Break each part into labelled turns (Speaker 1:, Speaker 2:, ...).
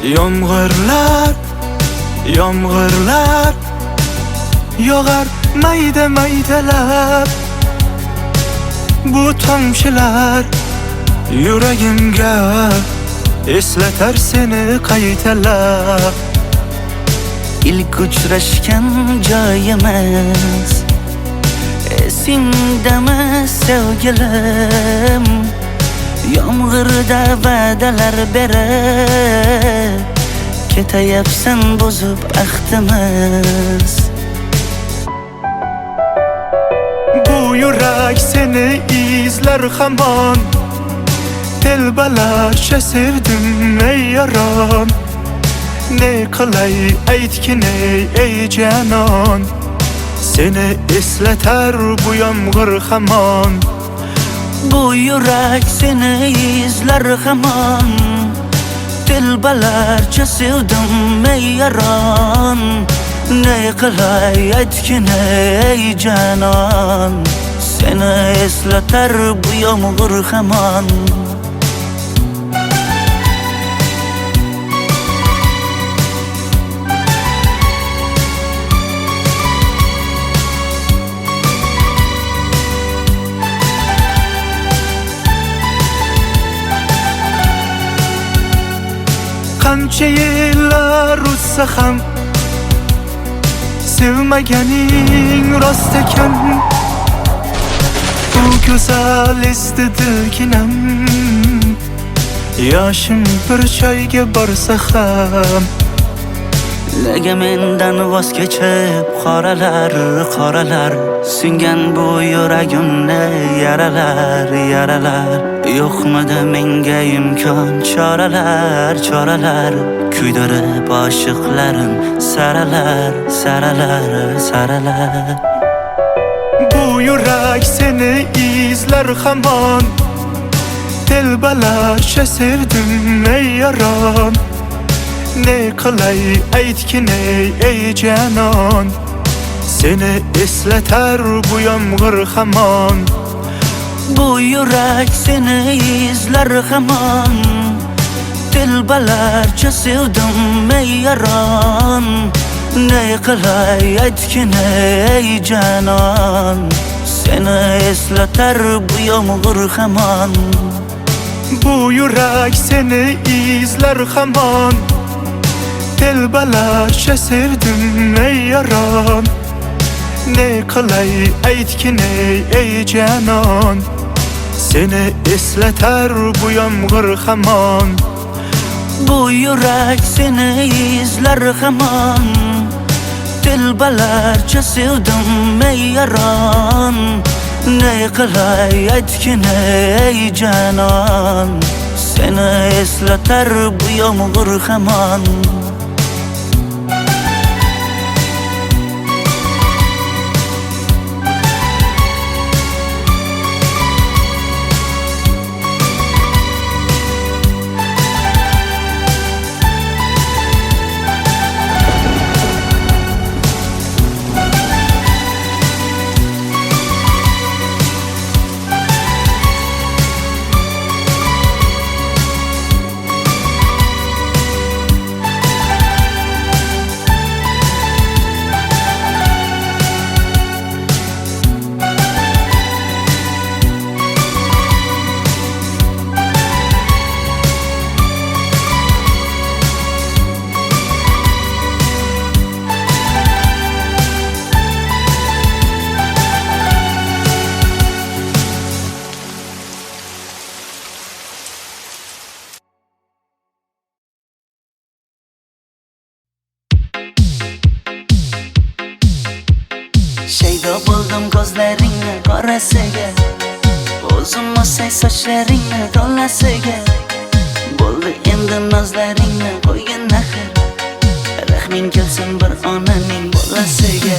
Speaker 1: Yomg'irlar, yomg'irlar yog'ar mayda maydalab. Bu tomchilar yuragimga eslatar seni qaytalab.
Speaker 2: İlk uchrashgan joyimiz esingdami sevgilim? Yomg'irda va'dalar berib ketayapsan buzib ahdimiz.
Speaker 1: Bu yurak seni izlar hamon, telbalarcha sevdim ey yaron. Ne qilay aytgin ey canon, seni eslatar bu yomg'ir hamon.
Speaker 2: Bu yurak seni izlar hamon, telbalarcha sevdim ey yaron. Ne qilay aytgin ey canon, seni eslatar bu yomg'ir hamon.
Speaker 1: Qancha yillar o'tsa ham sevmaganing rost ekan. Bu go'zal esdidiginam, yoshim bir joyga borsa ham.
Speaker 2: Nega mendan voz kechib qoralar, qoralar singan bu yuragimni yaralar, yaralar. Yo'qmidi menga imkon choralar, choralar kuydirib oshiqlarim saralar, saralar, saralar.
Speaker 1: Bu yurak seni izlar hamon, telbalarcha sevdim ey yaron. Ne qilay aytgin ey canon, seni eslatar bu yomg'ir hamon.
Speaker 2: Bu yurak seni izlar hamon, telbalarcha sevdim ey yaron. Ne qilay aytgin ey canon, seni eslatar bu yomg'ir hamon.
Speaker 1: Bu yurak seni izlar hamon, telbalarcha sevdim ey yaron. Ne qilay aytgin ey canon, seni eslatar bu yomg'ir hamon.
Speaker 2: Bu yurak seni izlar hamon, telbalarcha sevdim ey yaron. Ne qilay aytgin ey canon, seni eslatar bu yomg'ir hamon. Shaydo bo'ldim ko'zlaringni qorasiga, o'zim osay sochlaringni to'lasiga. Bo'ldi endi nozlaringni qo'ygin axir, rahming kelsin bir onaning bolasiga.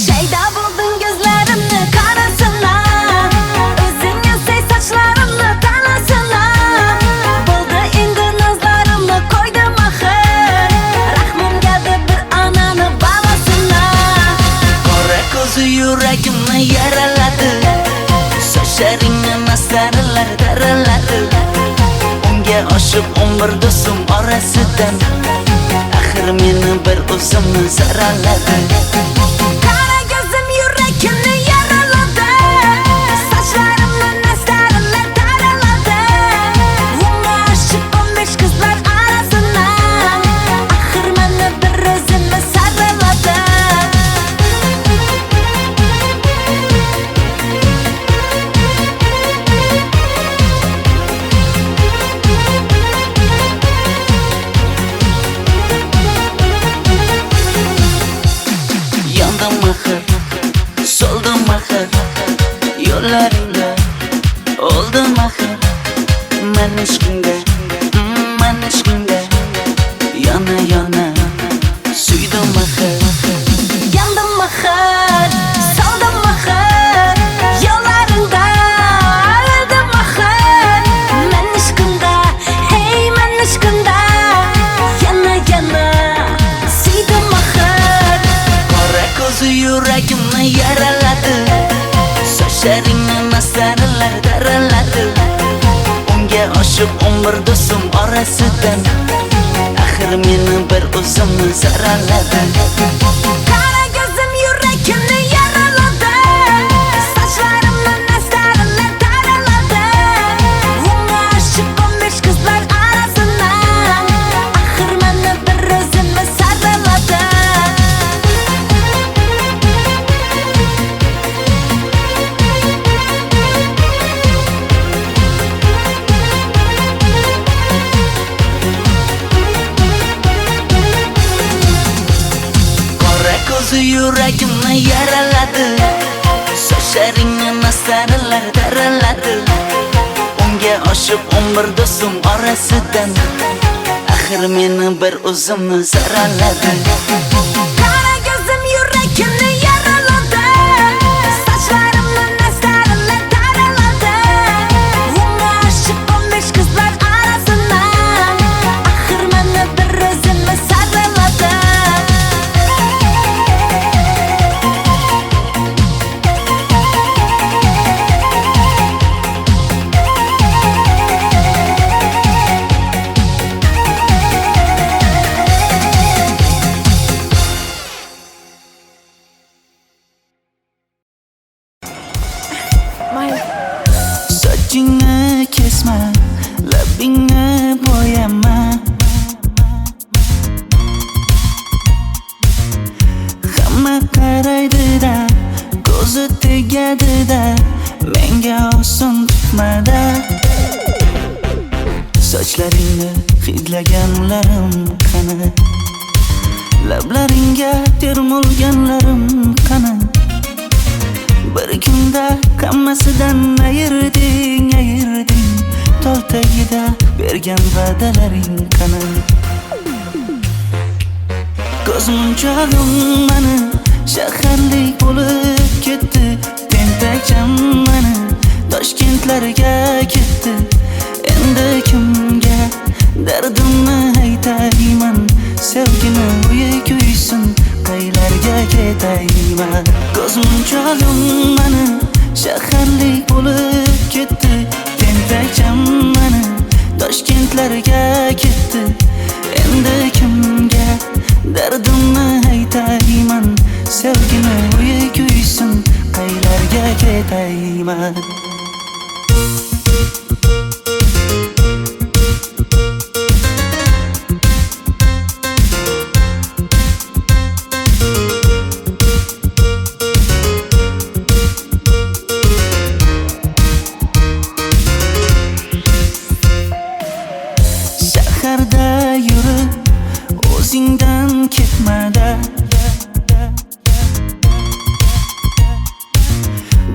Speaker 3: Shaydo bo'ldim ko'zlarimni qorasilar, o'zing osay sochlarimni to'lasilar. Bo'ldi endi nozlarimni qo'ydim axir, rahmim keldi bir onani bolasilar.
Speaker 2: Qora ko'zi yuragimni yaraladi, sochlaringni masaralar taraladi. Unga oshib 11 do'stim orasidan axir meni bir o'zimni zararladi.
Speaker 3: Qara ko'zim yurakimni yaraladi, sochlarimni nastarillar taraladi. Unga oshib 15 qizlar arasidan axir meni bir o'zimni saraladi.
Speaker 2: Yandım axir, soldum axir, yo'llaringda oldim axir. Men ishqingda, yana suydim axir.
Speaker 3: Yandım axir, soldim axir, yo'llaringda oldim axir. Men ishqimda, hey men ishqimda, yana suydim axir.
Speaker 2: Qora ko'zi yuragimni yaraladi, sochlaringni masaralar daraladi. Unga oshib 11 do'stim orasidan axir meni bir o'zimni zararladi.
Speaker 3: Qara ko'zim yurakimni yaraladi, sochlarimni nastarillar taraladi. Unga oshib 15 qizlar arasidan axir meni bir o'zimni saraladi.
Speaker 2: Qora ko'zi yuragimni yaraladi, sochlaringni masaralar daraladi. Unga oshib 11 do'stim orasidan axir meni bir o'zimni zararladi.
Speaker 3: Qara ko'zim yurakimni yaraladi, sochlarimni nastarillar taraladi. Unga oshib 15 qizlar arasidan axir meni bir o'zimni saraladi.
Speaker 2: Sochingni kesma, labingni bo'yama. Hamma qaraydi-da, ko'zi tegadi-da, menga oson tutmada. Sochlaringni hidlaganlarim qani, lablaringga termulganlarim qani. Bir kunda hammasidan ayirding, tol tagida bergan va'dalaring qani. Ko'zmunchog'im mani shaharlik bo'lib ketdi, tentakcham mani Toshkentlarga ketdi. Endi kimga dardimni aytayman, sevgini uyi kuysin, qaylarga ketayman. Ko'zmunchog'im mani shaharlik bo'lib ketdi, tentakcham mani Toshkentlarga ketdi. Endi kimga dardimni aytayman, sevgini uyi kuysin, qaylarga ketayman. Shaharda yurib o'zingdan ketmada,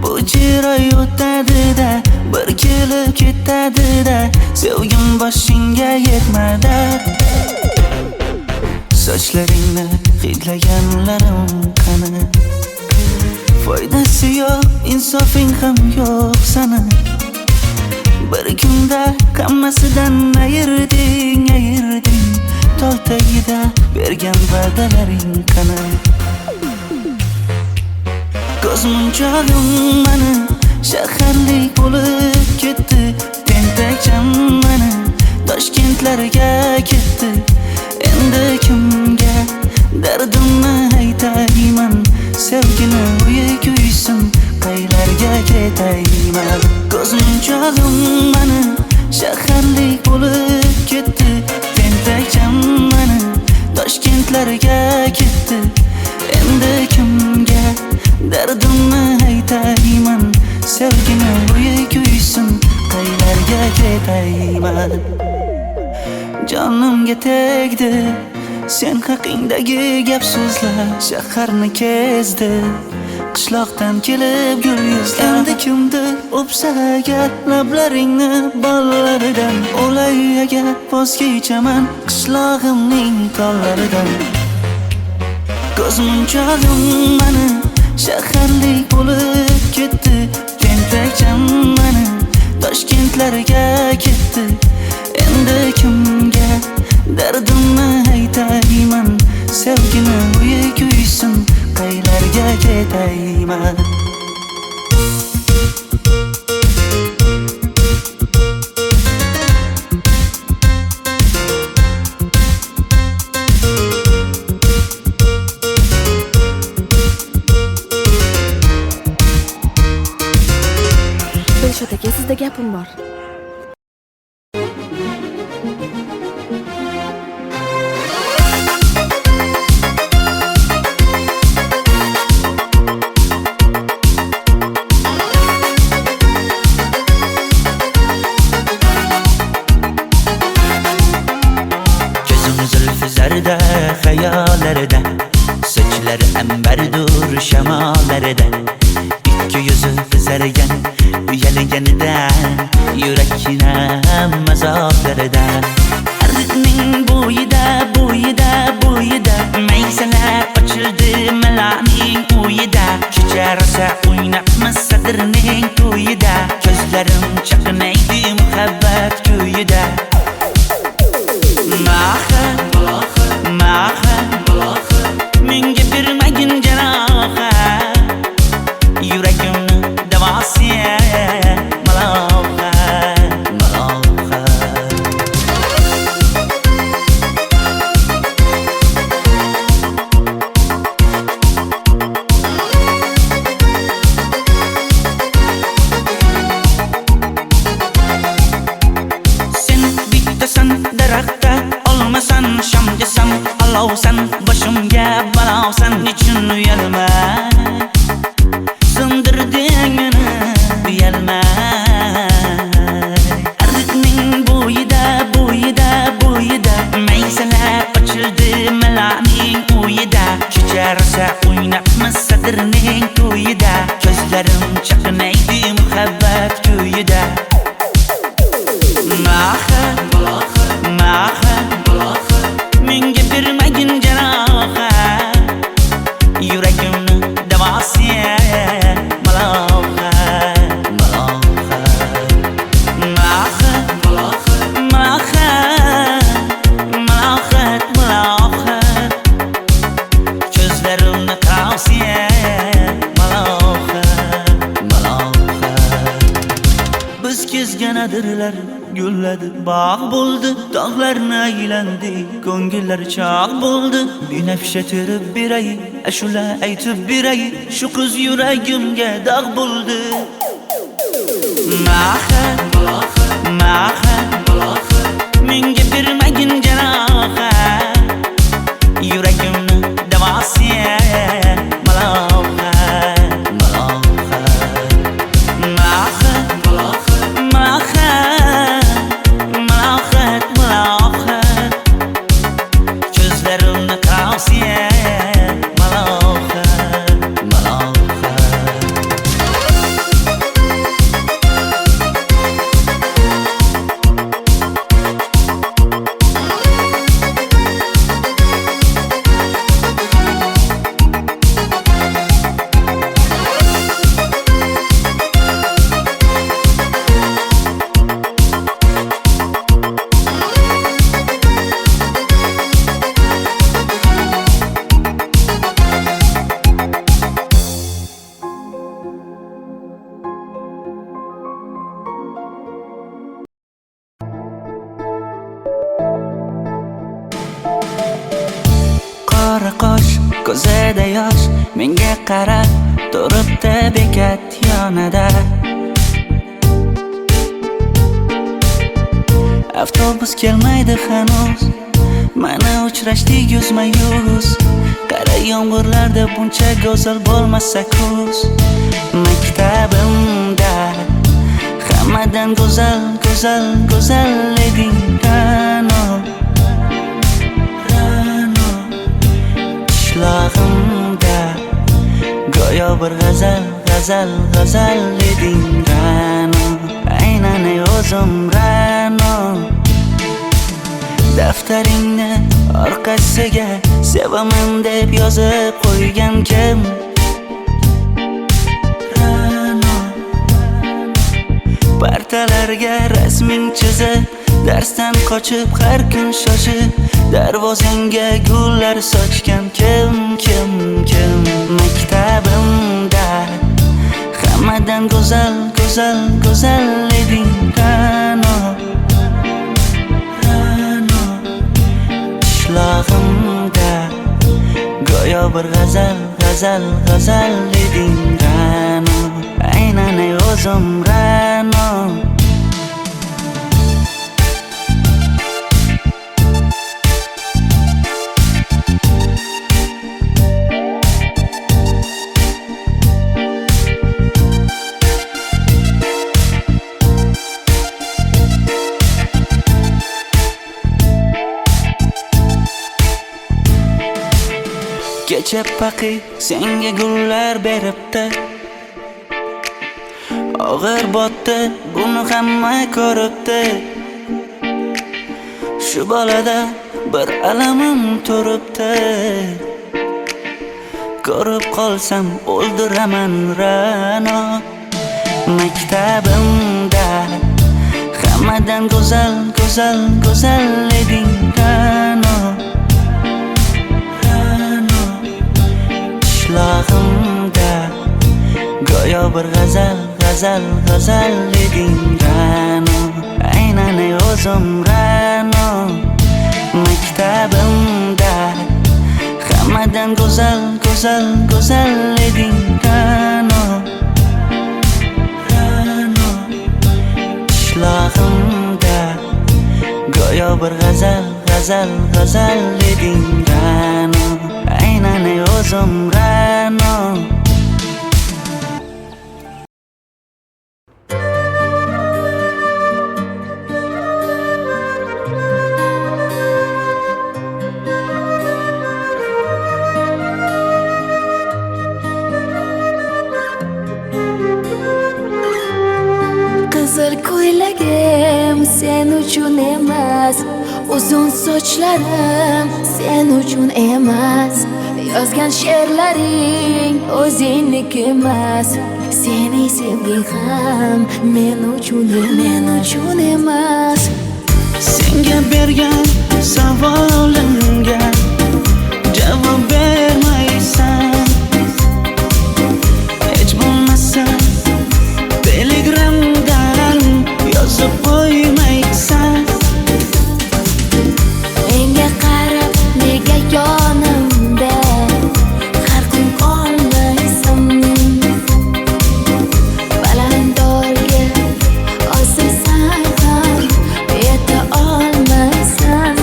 Speaker 2: bu chiroy o'tadi-da, bir kelib ketadi-da, sevgim boshingga yetmada. Sochlaringni hidlaganlarim qani, foydasi yo'q, insofing ham yo'q sana. Bir kunda hammasidan ayirding, tol tagida bergan va'dalaring qani. Ko'zmunchog'im mani shaharlik bo'lib ketdi, tentakcham mani Toshkentlarga ketdi. Endi kimga dardimni aytayman? Sevgini uyi kuysin, qaylarga ketayman? Ko'zmunchog'im mani shaharlik bo'lib ketdi. Tentakcham mani Toshkentlarga ketdi. Endi kimga dardimni aytayman? Sevgini uyi kuysin, qaylarga ketayman? Jonimga tegdi sen haqingdagi gap so'zlar, shaharni kezdi qishloqdan kelib gul yuzlar. Endi kimdir o'psa agar lablaringni bollaridan, o'lay agar voz kechaman qishlog'imning tollaridan. Ko'zmunchog'im mani shaharlik bo'lib ketdi. Tentakcham mani Toshkentlarga ketdi. Endi kimga dardimni aytayman? Sevgini uyi kuysin, qaylarga ketayman?
Speaker 4: Dilshod aka, sizda gapim bor.
Speaker 2: Zarda hayallarda, sochlari ambardur shamollarida, ikki yuzi qizargan uyalganidan, yurakkinam mazoblarida. Ardiqning bo'yida maysalar ochildi malaning uyida. Kecha rosa o'ynabmiz sadirning to'yida, ko'zlarim chaqnaydi muhabbat kuyida. Menga bermagin jarohat, yuragimni davosi malohat. Sen bittasan daraxtda, olmasan shamgasan, olovsan boshimga balosan. Nechun uyalma, sindirding meni uyalma. Ardiqning bo'yida maysalar ochildi malaning uyida. Kecha rosa o'ynabmiz sadirning to'yida, ko'zlarim chaqnaydi muhabbat kuyida. Menga bermagin jarohat, yuragimni davosi malohat. Ko'zlarimni qavsi malohat. Biz kezgan adirlar gulladi, bog' bo'ldi, tog'larni aylandi, ko'ngillar chog' bo'ldi. Binafsha terib beray, ashula aytib beray, shu qiz yuragimga dog' bo'ldi. Menga bermagin jarohat, yuragimni davosi malohat. Ko'zlarimni qavsi malohat. ko'zida yosh menga qarab turibdi bekat yonida. Avtobus kelmaydi hanuz, mana uchrashdik yuzma-yuz. Qara yomg'irlarda buncha go'zal bo'lmasa kuz. Maktabimda hammadan go'zal, go'zal, go'zal eding Ra'no. Ra'no qishlog'imda go'yo bir g'azal, g'azal, g'azal eding Ra'no. Aynan o'zim Ra'no. Daftaringni orqasiga sevaman deb yozib qo'ygan kim? Ra'no. Partalarga rasming chizib, darsdan qochib har kun shoshib, darvozangga gullar sochgan kim, kim, kim? Maktabimda hammadan go'zal, go'zal, go'zal eding Ra'no. Ra'no qishlog'imda go'yo bir g'azal, g'azal, g'azal eding Ra'no. Aynan o'zim Ra'no. Kecha paqi senga gullar beribdi, og'ir botdi buni hamma ko'ribdi. Shu bolada bir alamim turibdi, ko'rib qolsam o'ldiraman Ra'no. Maktabimda hammadan go'zal, go'zal, go'zal eding Ra'no. Qishlog'imda go'yo bir g'azal, g'azal, g'azal eding Ra'no. Aynan o'zim Ra'no. Maktabimda hammadan go'zal, go'zal, go'zal eding Ra'no. Ra'no qishlog'imda go'yo bir g'azal, g'azal, g'azal eding Ra'no. Aynan o'zim Ra'no.
Speaker 3: Qizil ko'ylagim sen uchun emas, uzun sochlarim sen uchun emas, yozgan she'rlaring o'zingniki emas, sening sevging ham men uchun emas.
Speaker 2: Senga bergan savolimga javob bermaysan, hech bo'lmasa Telegramdan yozib qo'ymaysan.
Speaker 3: Menga qarab nega yonimda har kun qolmaysan, balandorga osilsang ham yeta olmaysan.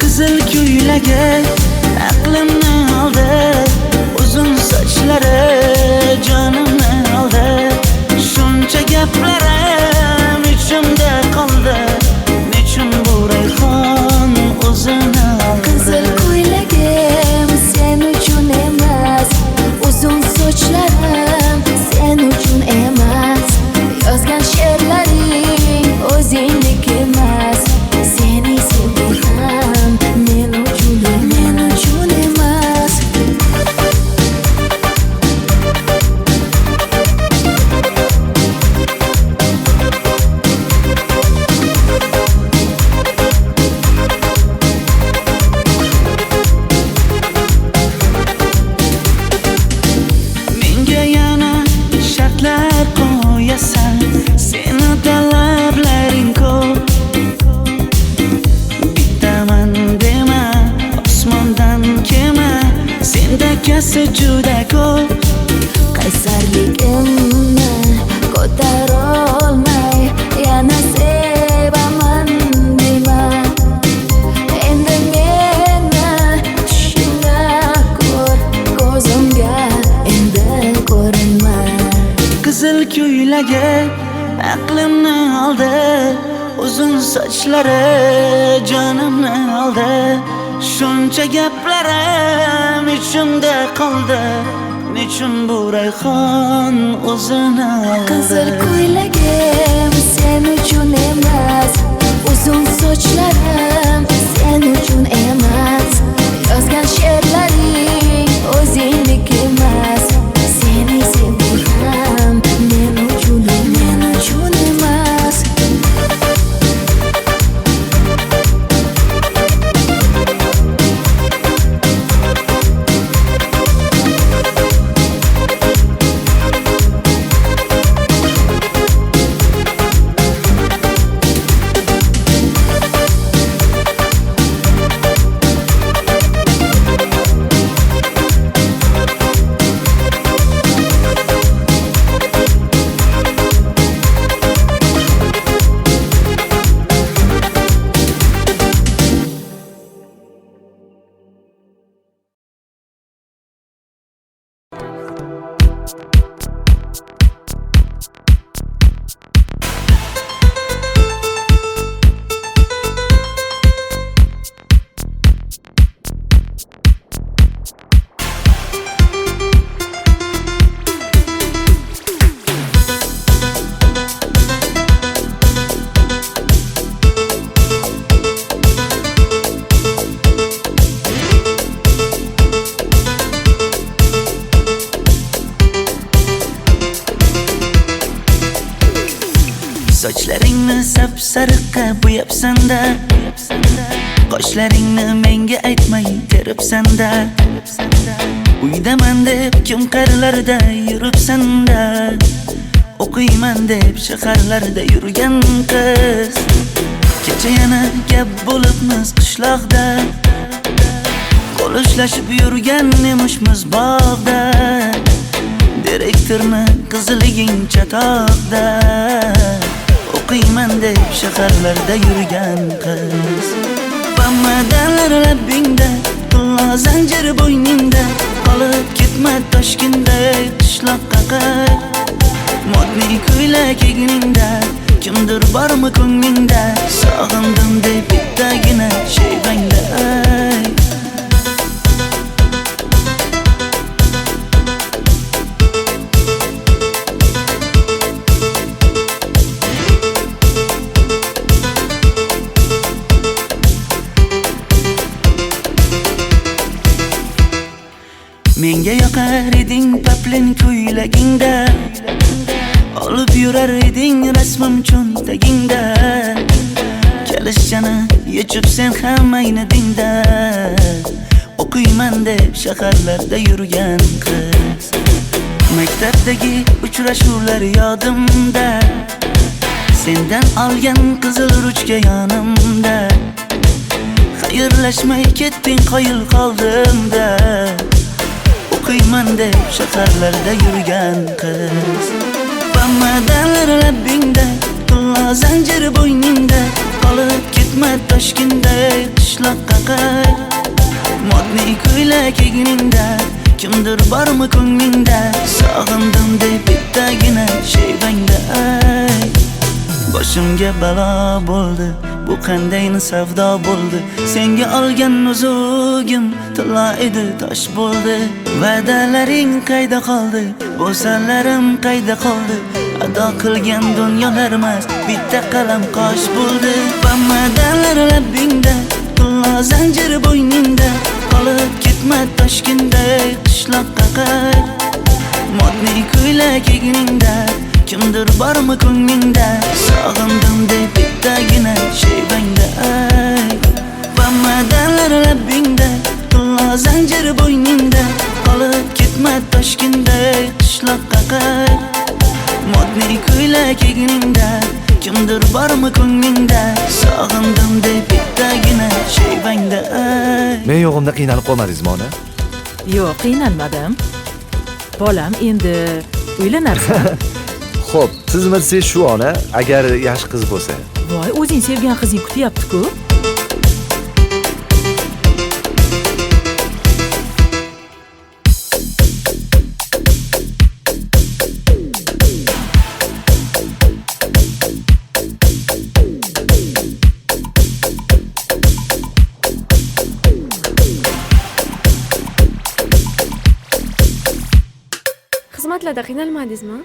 Speaker 2: Qizil esa juda ko'p.
Speaker 3: Qaysarligimni ko'tarolmay yana sevaman dema. Endi meni tushingda ko'r, ko'zimga endi ko'rinma.
Speaker 2: Qizil ko'ylagi aqlimni oldi, uzun sochlari jonimni oldi. Shuncha gaplarim ichimda qoldi, nechun bu rayhon o'zini oldi.
Speaker 3: Qizil ko'ylagim sen uchun emas, uzun sochlarim sen uchun emas. Yozgan she'rlaring o'zingniki emas, seni sevdim men uchun emas.
Speaker 2: Sochlaringni sap-sariqqa bo'yabsan-da, qoshlaringni menga aytmay teribsan-da. Uydaman deb kim qirlarda yuribsan-da, o'qiyman deb shaharlarda yurgan qiz. Kecha yana gap bo'libmiz qishloqda, qo'l ushlashib yurgan emishmiz bog'da. Direktorni qiziliging chatoqda, o'qiyman deb shaharlarda yurgan qiz. Bamadanlar labbingda, tilla zanjir bo'yningda, qolib ketma Toshkentda qishloqqa qayt. Modniy ko'ylak egningda, kimdir bormi ko'nglingda, sog'indim deb bittagina shevangda ayt. Menga yoqar eding paplin ko'ylagingda, olib yurar eding rasmim cho'ntagingda. Kalishchani yechib sen ham aynadingda, o'qiyman deb shaharlarda yurgan qiz. Maktabdagi uchrashuvlar yodimda, sendan olgan qizil ruchka yonimda. Xayrlashmay ketding qoyil qoldimda, o'qiyman deb shaharlarda yurgan qiz. Bamadanlar labbingda, tilla zanjir bo'yningda, qolib ketma Toshkentda qishloqqa qayt. Modniy ko'ylak egningda, kimdir bormi ko'nglingda, sog'indim deb bittagina shevangda ayt. Boshimga balo bo'ldi, bu qanday savdo bo'ldi. Senga olgan nuzugim tilla edi, tosh bo'ldi. Va'dalaring qayda qoldi, bo'salarim qayda qoldi. Ado qilgan dunyolar emas, bitta qalam qosh bo'ldi. Bamadanlar labbingda, tilla zanjir bo'yningda, qolib ketma Toshkentda qishloqqa qayt. Modniy ko'ylak egningda, kimdir bormi ko'nglingda, sog'indim deb bittagina shevangda ayt. Bamadanlar labbingda, tilla zanjir bo'yningda, qolib ketma Toshkentda qishloqqa qayt. Modniy ko'ylak egningda, kimdir bormi ko'nglingda, sog'indim deb bittagina shevangda ayt.
Speaker 4: Men yo'g'imda qiynalib qolmadingizmi ona? Yo'q, qiynalmadim. Bolam, endi uylanarsan.
Speaker 5: Xo'p, siz shu ona agar yaxshi qiz bo'lsa.
Speaker 4: Voy, o'zing sevgan qizing kutyapti-ku.
Speaker 6: Xizmatlarda qiynalmadingizmi?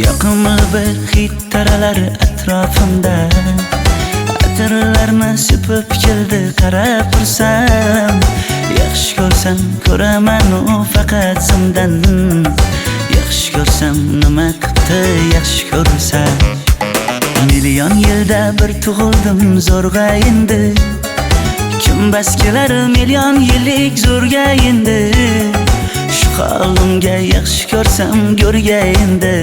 Speaker 2: Yoqimli bir hid taralar atrofimda, atirlarni sepib keldi qarab tursam. Yaxshi ko'rsam ko'raman u faqat simdan. Yaxshi ko'rsam nima qildi yaxshi ko'rsa. Million yilda bir tug'ildim zo'rg'a endi. Kim bas kelar million yillik zo'rga endi. Halimga yaxshi ko'rsam go'rga endi.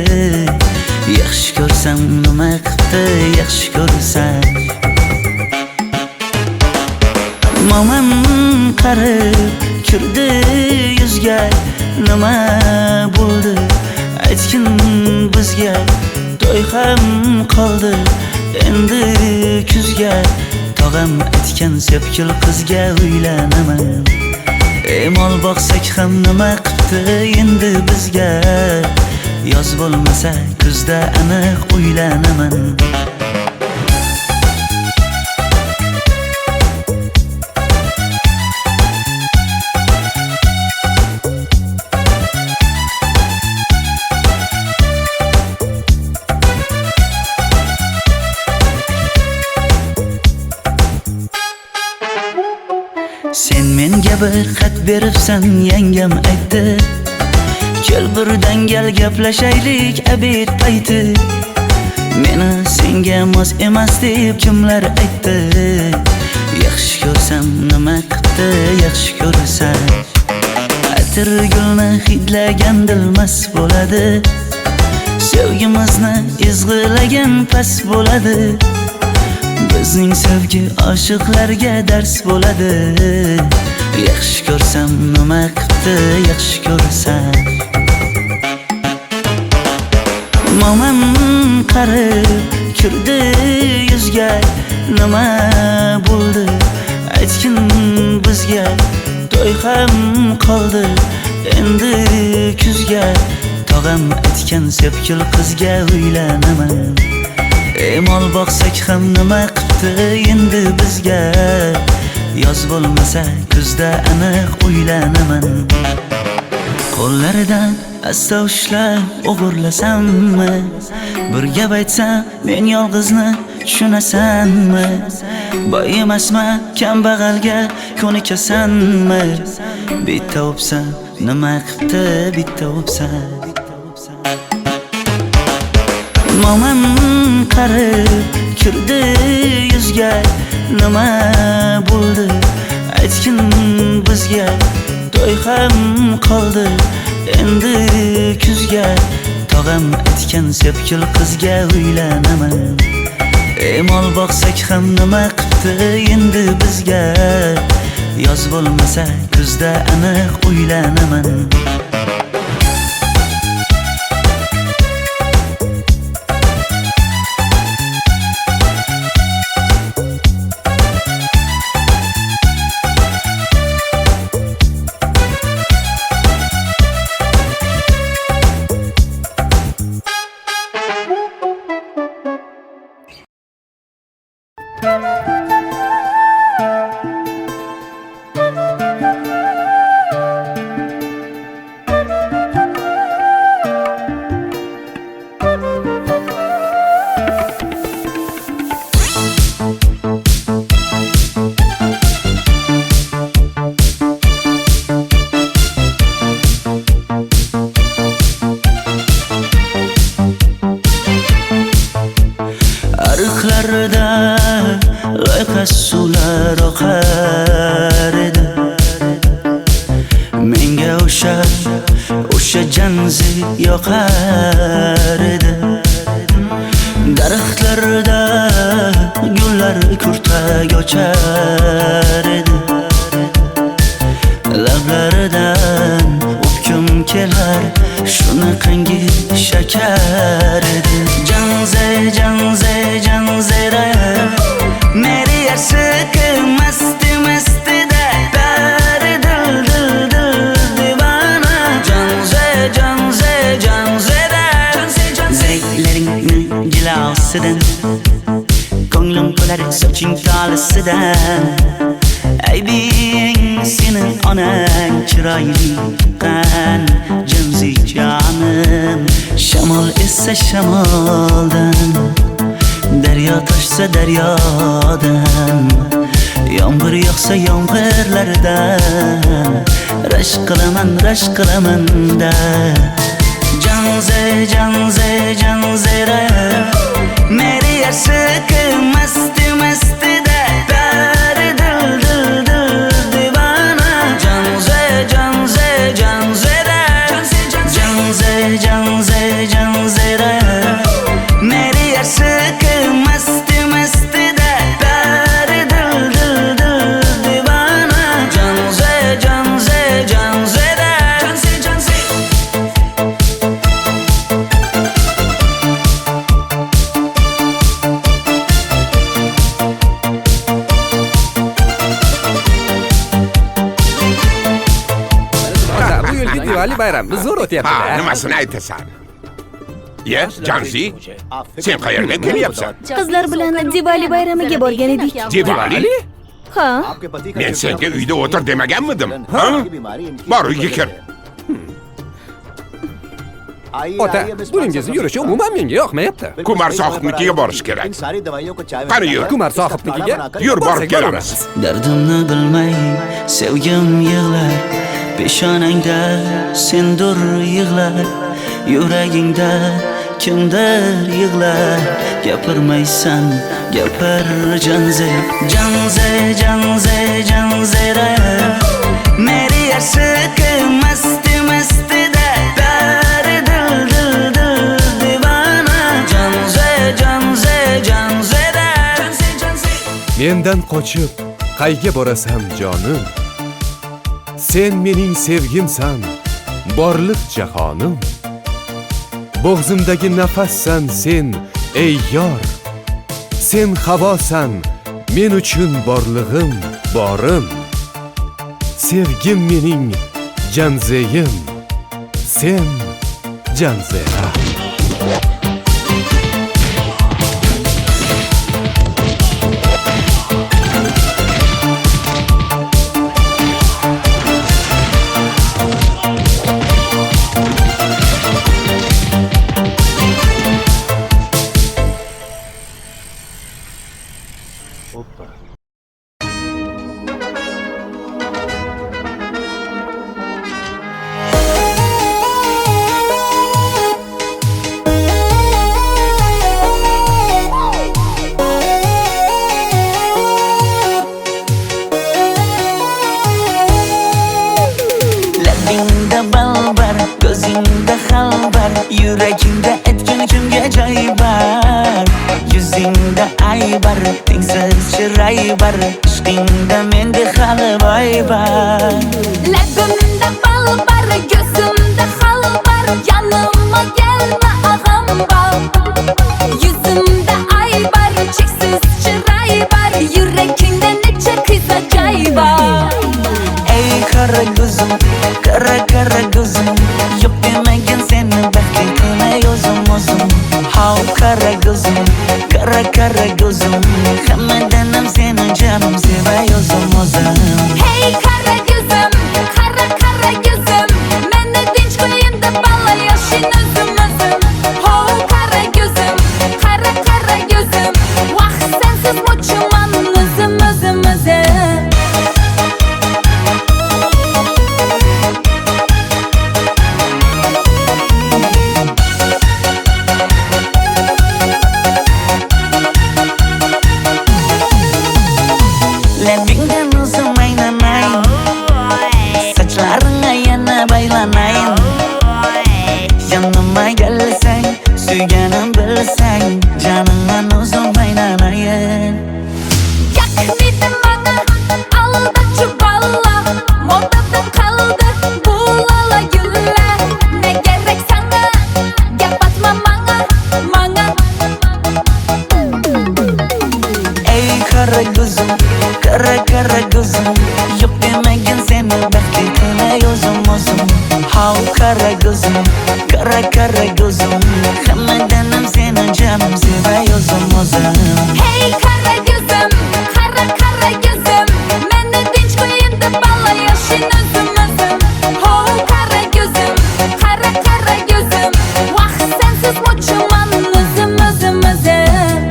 Speaker 2: Yaxshi ko'rsam nima qildi yaxshi ko'rsa. Momam qarib kirdi yuzga, nima bo'ldi aytgin bizga. To'y ham qoldi endi kuzga. Tog'am aytgan sepkil qizga uylanaman. Mol boqsak ham nima qildi endi bizga. Yoz bo'lmasa kuzda aniq uylanaman. Sen menga bir xat beribsan, yangam aytdi. Kel birdan gal gaplashaylik abid payti. Meni senga mos emas deb kimlar aytdi. Yaxshi ko'rsam nima qildi yaxshi ko'rsa. Atir gulni hidlagan dilmas bo'ladi. Sevgimizni izg'ilagan pas bo'ladi. Bizning sevgi oshiqlarga dars bo'ladi. Yaxshi ko'rsam nima qildi yaxshi ko'rsa. Momam qarib kirdi yuzga, nima bo'ldi aytgin bizga. To'y ham qoldi endi kuzga. Tog'am aytgan sepkil qizga uylanaman. Mol boqsak ham nima qildi endi bizga. Yoz bo'lmasa kuzda aniq uylanaman. Qo'llaridan asta ushlab o'g'irlasammi? Bir gap aytsam men yolg'izni tushunasanmi? Boy emasman kambag'alga ko'nikasanmi? Bitta o'psam nima qildi bitta o'psam. Momam qarib kirdi yuzga, nima bo'ldi aytgin bizga. To'y ham qoldi endi kuzga. Tog'am aytgan sepkil qizga uylanaman. Mol boqsak ham nima qildi endi bizga. Yoz bo'lmasa kuzda aniq uylanaman. menga o'sha janzi yoqar edi. Daraxtlarda gullar kurtak ochar edi. Lablaridan o'pkim kelar, shunaqangi shakar edi. Janzera meri yarsiqi masti da bari dil divana. Janzera zeylaringni jilosidan, ko'nglim to'lar soching tolisidan. Aybing senin onang chiroyli qan janzi jonim. Shamol essa shamoldan, daryo toshsa daryodan, yomg'ir yog'sa yomg'irlardan rashk qilaman da. Janzera meri yarsiqi masti da bari dil divana. Janzera meri yarsiqi masti da bari dil divana. Janzera
Speaker 7: Bu yilgi Diwali bayrami zo'r o'tyapti-da.
Speaker 8: Nimasini aytasan? Ye, Janzi, sen qayerdan kelyapsan?
Speaker 9: Qizlar bilan Diwali bayramiga borgan edik.
Speaker 8: Diwali?
Speaker 9: Ha?
Speaker 8: Men senga uyda o'tir demaganmidim? Ha? Bor uyga kir.
Speaker 7: Ota, buningizni yurishi umuman menga yoqmayapti.
Speaker 8: Kumar sohibnikiga borish kerak. Qani yur.
Speaker 7: Kumar sohibnikiga
Speaker 8: Yur, borib kelamiz.
Speaker 2: Dardimni bilmay sevgim yig'lar, peshonangda sendur yig'lar, yuragingda kimdir yig'lar. Gapirmaysan, gapir janzera meri yarsiqi masti da bari dil divana. Janzera
Speaker 10: Mendan qochib qayga borasan jonim? Sen mening sevgimsan, borliq jahonim. Bo'g'zimdagi nafassan sen, ey yor. Sen havosan, men uchun borlig'im, borim. Sevgim mening janzeyim, sen janzera.
Speaker 2: Yuragingda aytgan kimga joy bor. Yuzingda aybar, tengsiz chiroy bor. Ishqingda menda hali boy bor.
Speaker 3: Labimda bal bor, ko'zimda xal bor. Yanimga kelma ag'am bor. Yuzimda aybar, cheksiz chiroy bor. Yuragingda necha qiza joy bor.
Speaker 2: Ey qara ko'zim, qara ko'zim, yo'q demagan seni baxting qilmay o'zim. How qara ko'zim, qara ko'zim, hammadan ham seni jonim sevay o'zim.
Speaker 3: Hey qara ko'zim, qara ko'zim, meni tinch qo'yin deb balla yashin o'zim. How qara ko'zim, vaqt sensiz mo'chiman o'zim.
Speaker 2: Hav kara gözüm, kara gözüm. Hammadanam seni canım sevay o'zim o'zim.
Speaker 3: Hey kara gözüm, kara gözüm. Meni tinch qo'yin deb balla yashin o'zim o'zim. Ho kara gözüm, kara gözüm. Vaqt sensiz mo'chiman o'zim o'zim o'zim.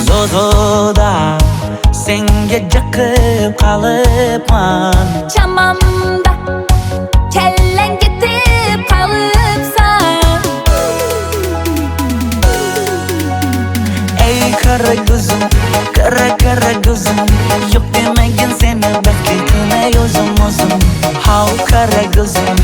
Speaker 2: Zozoda senga jaqib qolibman.
Speaker 3: Chamamda kellang ketib qolibsan.
Speaker 2: Ey kara gözüm, kara gözüm. Yok demagin seni baxtli qilmay o'zim o'zim. Hav kara gözüm,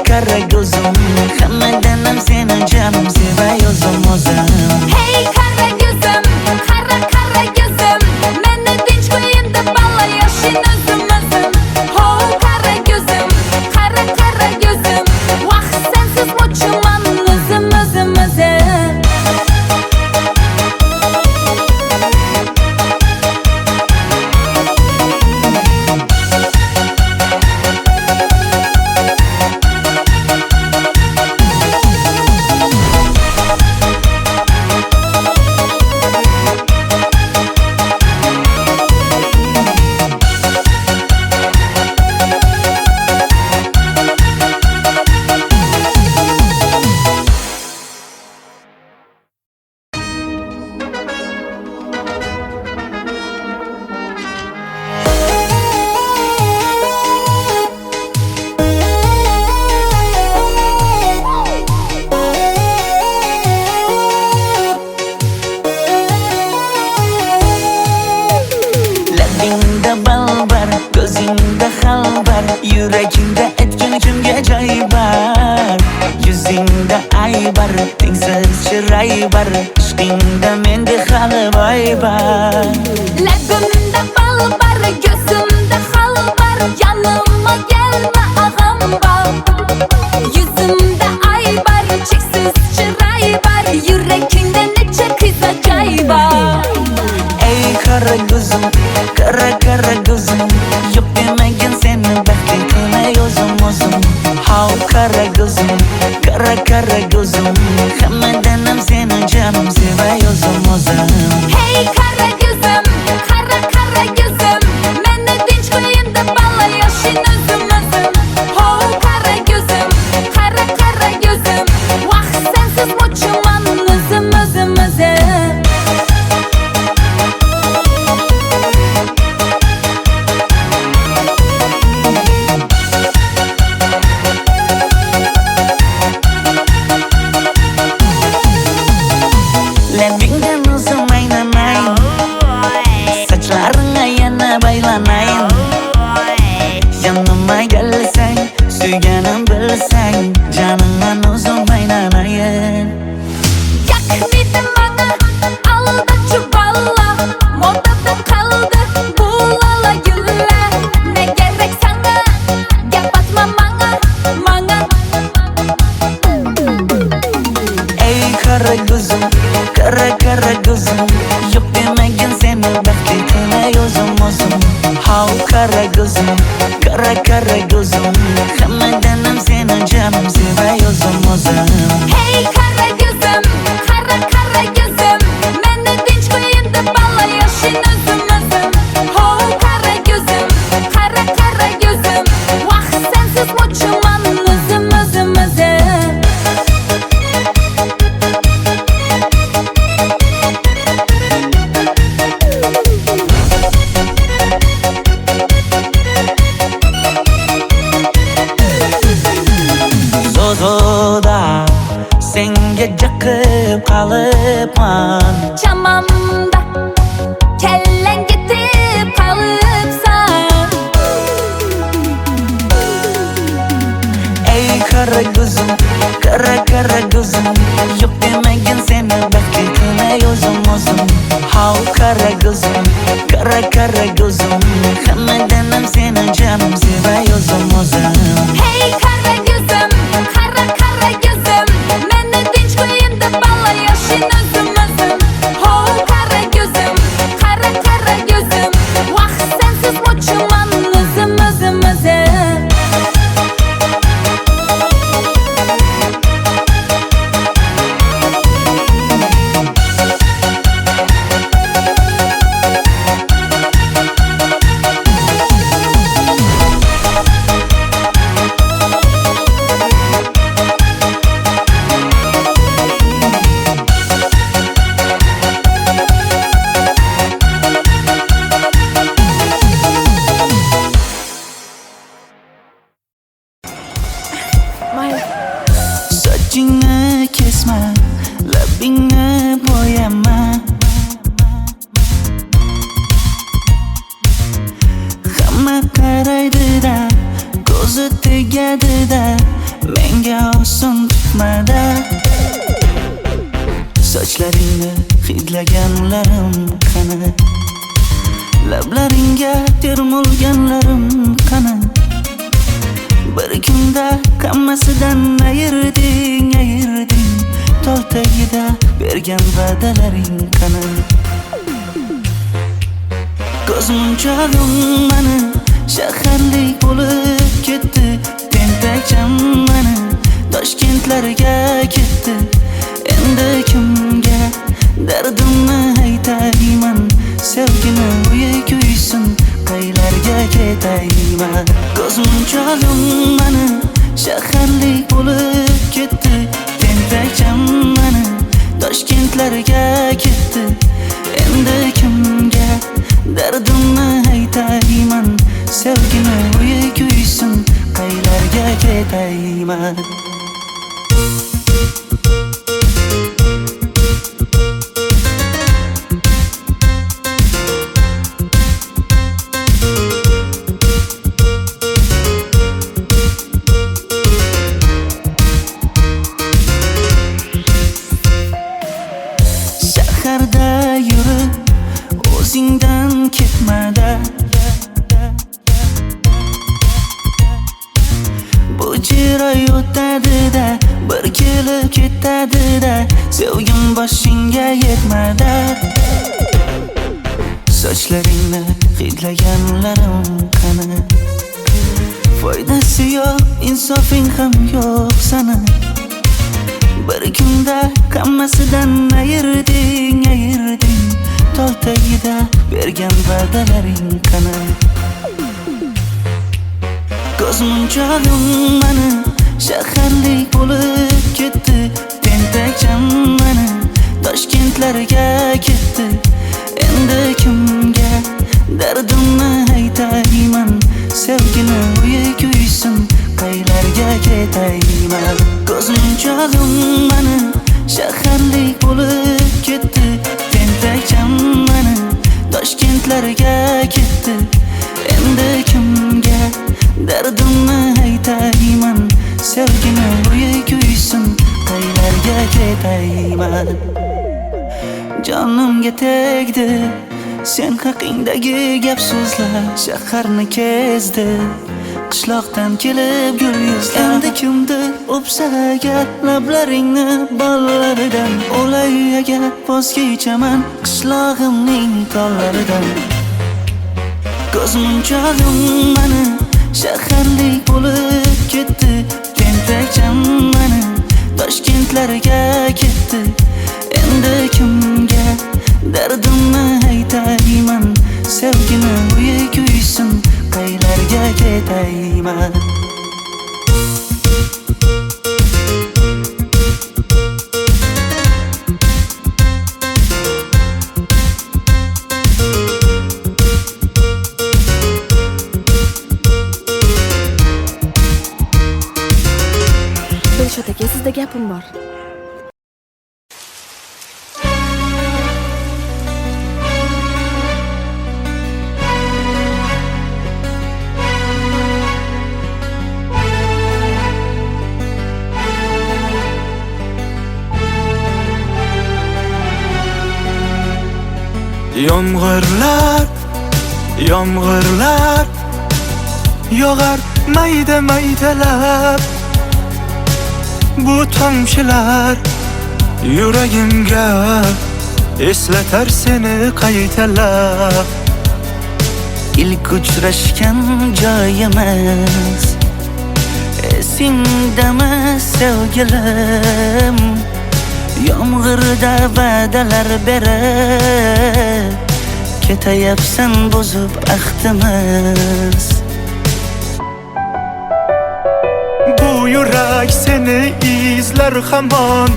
Speaker 2: kara gözüm. Hammadanam seni canım sevay o'zim o'zim.
Speaker 3: Hey kara gözüm, kara gözüm. Meni tinch qo'yin deb balla yashin o'zim o'zim. Ho kara gözüm, kara gözüm. Vaqt sensiz mo'chiman o'zim o'zim o'zim.
Speaker 2: Labingda balbar, ko'zingda xalbar, yuragingda etgan kimga joy bar. Yuzingda aybar, tengsiz chiroy bar, ishqingda menda hali voy bar.
Speaker 3: Labimda bal bar, ko'zimda xal bar, yanıma gelme ağam bar. Yüzümde ay bar, cheksiz chiroy bar, yurakingda necha qiza joy bar.
Speaker 2: Ey kara gözüm, kara gözüm. Yok demagin seni baxtli qilmay o'zim o'zim. Hav kara gözüm, kara gözüm. Hammadanam seni canım sevay o'zim o'zim.
Speaker 3: Hey kara gözüm, kara gözüm. Meni tinch qo'yin deb balla yashin o'zim o'zim. Ho kara gözüm, kara gözüm. Vaqt sensiz mo'chiman o'zim o'zim o'zim.
Speaker 2: Labingdan o'zim aylanay, sochlaringga yana baylanayin. Yanıma gelsang, suyganim bilsang, janimdan o'zim aylanayin.
Speaker 3: Yakmidi bana aldachi balla, modada qoldi bu lala gullar. Ne gerek sana, gap atma manga.
Speaker 2: Ey kara gözüm, kara gözüm. Yok demagin seni baxtli qilmay o'zim o'zim. Hav kara gözüm, kara gözüm. Hammadanam seni canım sevay o'zim o'zim.
Speaker 3: Hey kara gözüm, kara gözüm. Meni tinch qo'yin deb balla yashin o'zim o'zim. Ho kara gözüm, kara gözüm. Vaqt sensiz mo'chiman o'zim o'zim o'zim.
Speaker 2: Zozoda senga jaqib qolibman.
Speaker 3: Chamamda kellang ketib qolibsan.
Speaker 2: Ey kara gözüm, kara gözüm. Yok demagin seni baxtli qilmay o'zim o'zim. Hav kara gözüm, kara gözüm. Hammadanam seni canım sevay o'zim o'zim.
Speaker 3: Hey kara gözüm, kara gözüm.
Speaker 2: sochingni kesma, labingni bo'yama. Hamma qaraydi-da, ko'zi tegadi-da, menga oson tutmada. Sochlaringni hidlaganlarim qani, lablaringga termulganlarim qani. Bir kunda hammasidan ayirding, tol tagida bergan va'dalaring qani. Ko'zmunchog'im mani shaharlik bo'lib ketdi, tentakcham mani Toshkentlarga ketdi. Endi kimga dardimni aytayman, sevgini uyi kuysin, qaylarga ketayman. Ko'zmunchog'im mani shaharlik bo'lib ketdi, tentakcham mani Toshkentlarga ketdi. Endi kimga dardimni aytayman, sevgini uyi kuysin, qaylarga ketayman. Shaharda yurib o'zingdan ketmada, bu jiroy o'tadi-da, bir kelib ketadi-da, sevgim boshingga yetmada. Sochlaringni hidlaganlarim qani, foydasi yo'q, insofing ham yo'q sana. Bir kunda hammasidan ayirding, tol tagida bergan va'dalaring qani. Ko'zmunchog'im mani shaharlik bo'lib ketdi, tentakcham mani Toshkentlarga ketdi. Endi kimga dardimni aytayman, sevgini uyi kuysin, qaylarga ketayman. Ko'zmunchog'im mani shaharlik bo'lib ketdi, tentakcham mani Toshkentlarga ketdi. Endi kimga dardimni aytayman, sevgini uyi kuysin, qaylarga ketayman. Jonimga tegdi sen haqingdagi gap so'zlar, shaharni kezdi, qishloqdan kelib gul yuzlar. Endi kimdir o'psa agar lablaringni bollaridan, o'lay agar voz kechaman qishlog'imning tollaridan. Ko'zmunchog'im mani shaharlik bo'lib ketdi, tentakcham mani Toshkentlarga ketdi. Endi kimga dardimni aytayman, sevgini uyi kuysin, qaylarga ketayman.
Speaker 6: Dilshod aka, sizda gapim bor.
Speaker 1: Yomg'irlar, yomg'irlar yog'ar mayda-maydalab. Bu tomchilar yuragimga eslatar seni qaytalab.
Speaker 2: İlk uchrashgan joyimiz esingdami sevgilim? Yomg'irda va'dalar berib ketayapsan bozib ahdimiz.
Speaker 1: Bu yurak seni izler hamon,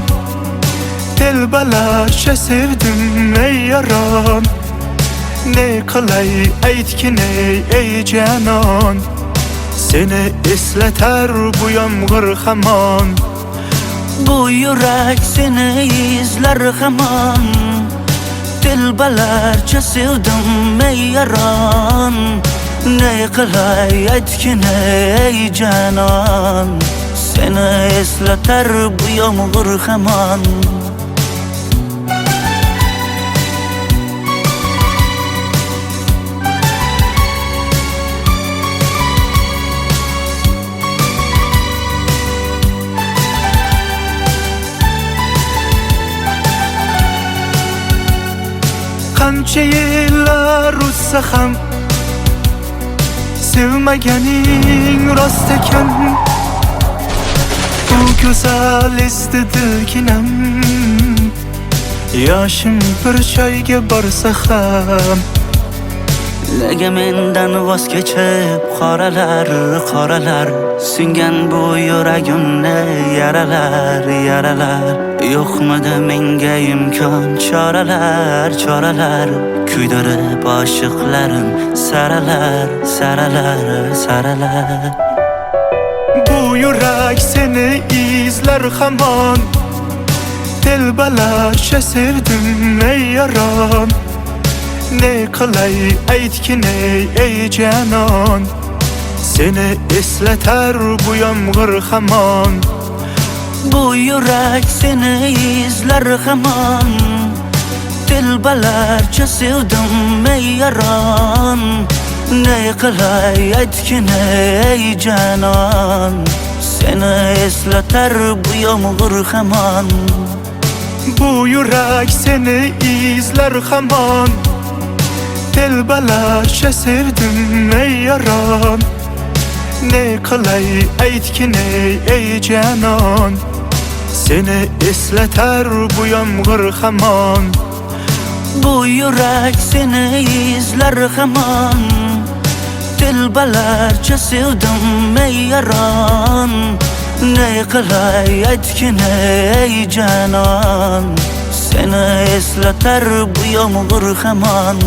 Speaker 1: telbalarcha sevdim ey yaron. Ne qilay aytgin ey canon, seni eslatar bu yomg'ir hamon.
Speaker 2: Bu yurak seni izler hamon Dilbalarcha sevdim ey yaron Ne qilay aytgin ey janon Seni eslatar bu yomg'ir hamon
Speaker 1: Qancha yillar o'tsa ham sevmaganing rost ekan Bu go'zal esdidiginam Yoshim bir joyga borsa ham
Speaker 2: Nega mendan voz kechib qoralar Singan bu yuragimni yaralar Yo'qmidi menga imkon choralar Kuydirib oshiqlarim saralar
Speaker 1: Bu yurak seni izler hamon Dilbalarcha sevdim ey yaron Ne qilay aytgin ey janon Seni eslatar bu yomg'ir hamon
Speaker 2: Bu yurak seni izler hamon Dilbalarcha sevdim ey yaron Ne qilay aytgin ey janon Seni eslatar bu yomg'ir hamon
Speaker 1: Bu yurak seni izler hamon Dilbalarcha sevdim ey yaron Ne qilay aytgin ey janon Seni eslatar bu yomg'ir hamon
Speaker 2: Bu yurak seni izler hamon Dilbalarcha sevdim ey yaron Ne qilay aytgin ey janon Seni eslatar bu yomg'ir hamon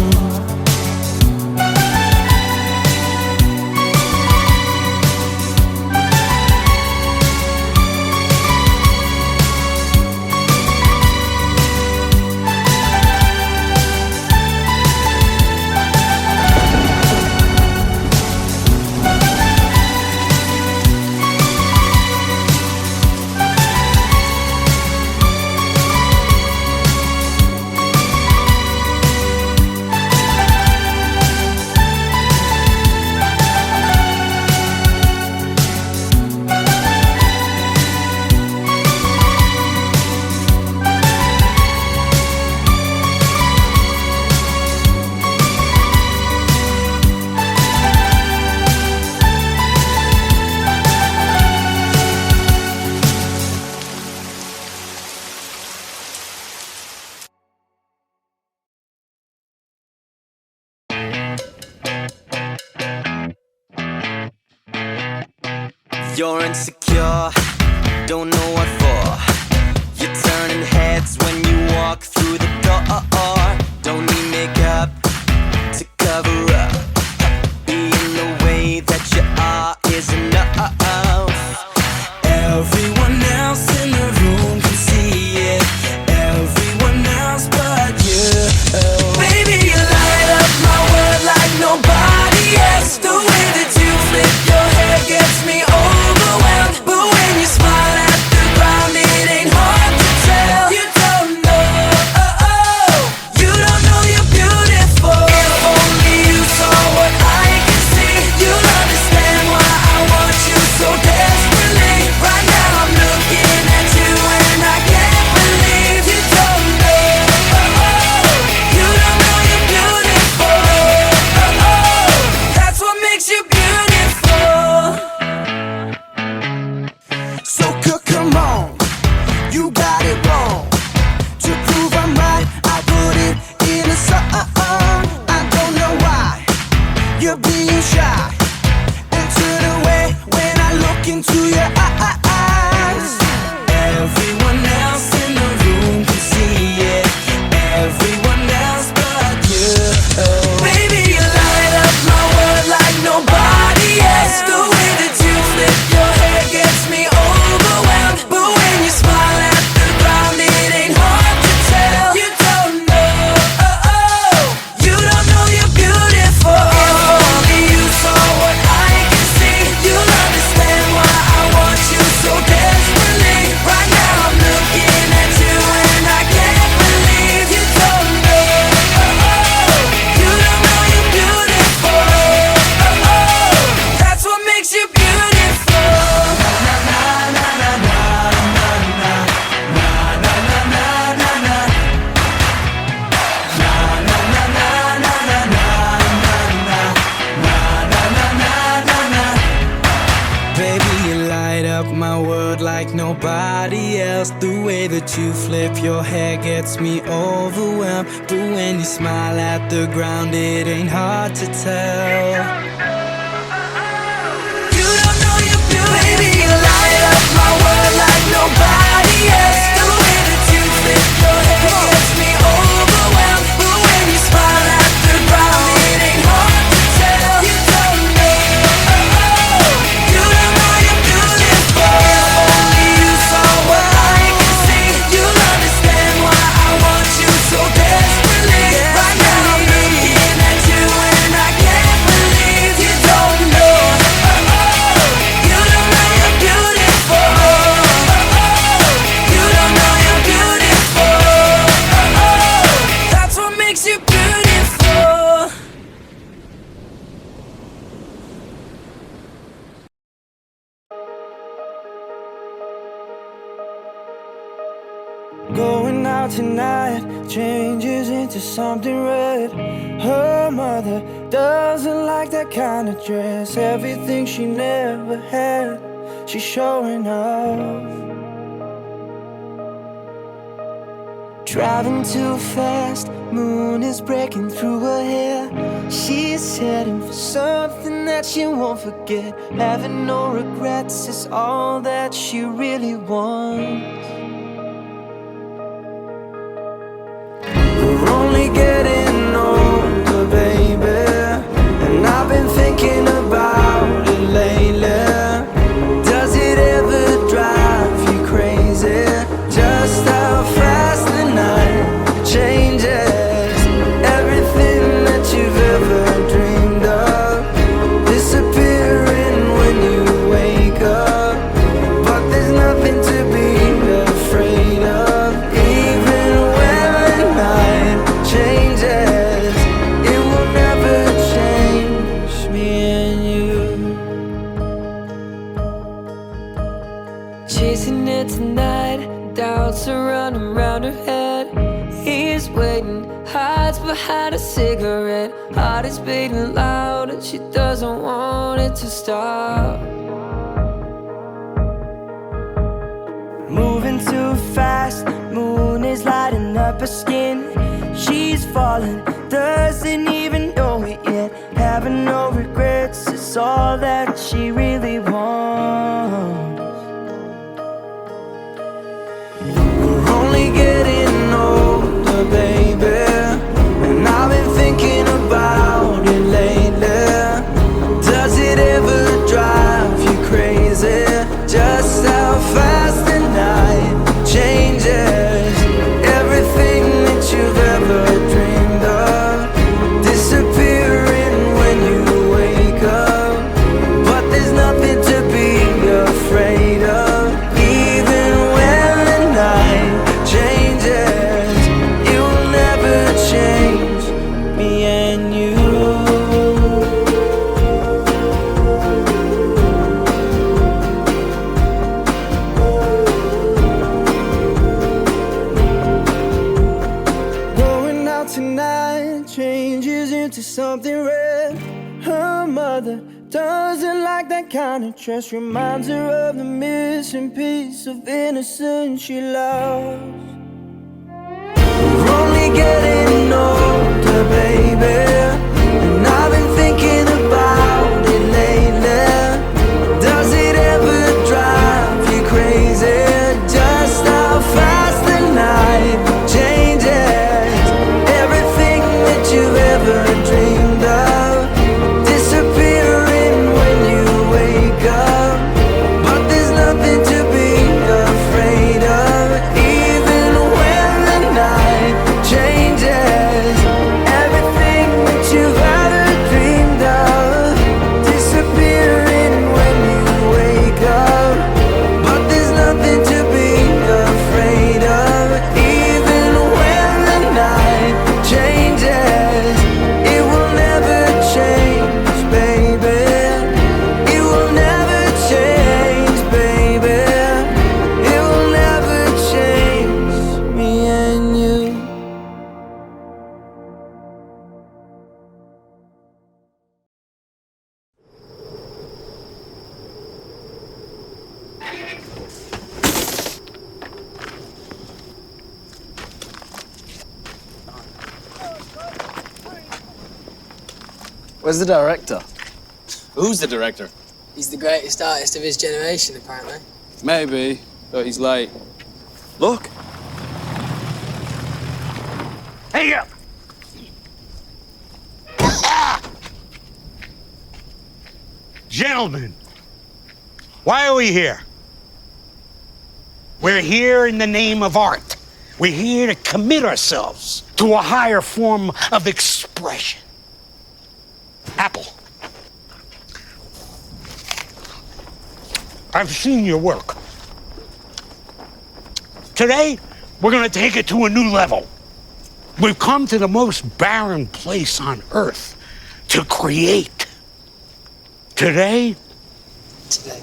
Speaker 11: You're insecure, don't know what for. You're turning heads when you walk through the door. Don't need makeup to cover up. Being the way that you are is enough. Everyone else in the room can see it. Everyone else but you. Baby, you light up my world like nobody else. The way that you flip your hair gets me overwhelmed. But when you smile at the ground, it ain't hard to tell. You don't know nobody else. The way that you flip your hair gets me overwhelmed. But when you smile at the ground, it ain't hard to tell. You don't know you're beautiful. Baby, you light up my world like nobody else. The way that you flip your hair gets me overwhelmed. But when you smile at the ground, it ain't hard to tell. You don't know. You don't know you're beautiful. Only you saw what I can see. You'll understand why I want you so desperately. Right now I'm looking at you and I can't believe you don't know. You don't know you're beautiful. You don't know you're beautiful. That's what makes you beautiful. Going out tonight changes into something red. Her mother doesn't like that kind of dress. Everything she never had, she's showing off. Driving too fast, moon is breaking through her hair. She's heading for something that she won't forget. Having no regrets is all that she really wants. We're only getting older, baby, and I've been thinking about it lately. Does it ever drive you crazy? Just how fast the night changes. Everything that you've ever dreamed of disappearing when you wake up. But there's nothing to be afraid of. Even when the night changes, it will never change me and you. Chasing it tonight, doubts are running round her head. He's waiting, hides behind a cigarette. Heart is beating loud and she doesn't want it to stop. Moving too fast, moon is lighting up her skin. She's falling, doesn't even know it yet. Having no regrets is all that she really wants. We're only getting older, baby, and I've been thinking about it lately. Does it ever drive you crazy? Just how fast the night changes. Everything that you've ever dreamed of disappearing when you wake up. But there's nothing to be afraid of. Even when the night changes, it will never change me and you. Going out tonight changes into something red. Her mother doesn't like that kind of dress. Reminds her of the missing piece of innocence she lost. We're only getting older, baby, and I've been thinking about it lately. Does it ever drive you crazy? Just how fast the night changes. Everything that you've ever dreamed of disappearing when you wake up. But there's nothing to be afraid of. Even when the night changes, everything Where's the director?
Speaker 12: Who's the director?
Speaker 13: He's the greatest artist of his generation, apparently.
Speaker 12: Maybe, but he's late.
Speaker 11: Look.
Speaker 8: Hey, Gentlemen, why are we here? We're here in the name of art. We're here to commit ourselves to a higher form of expression. Apple, I've seen your work. Today, we're going to take it to a new level. We've come to the most barren place on Earth to create. Today,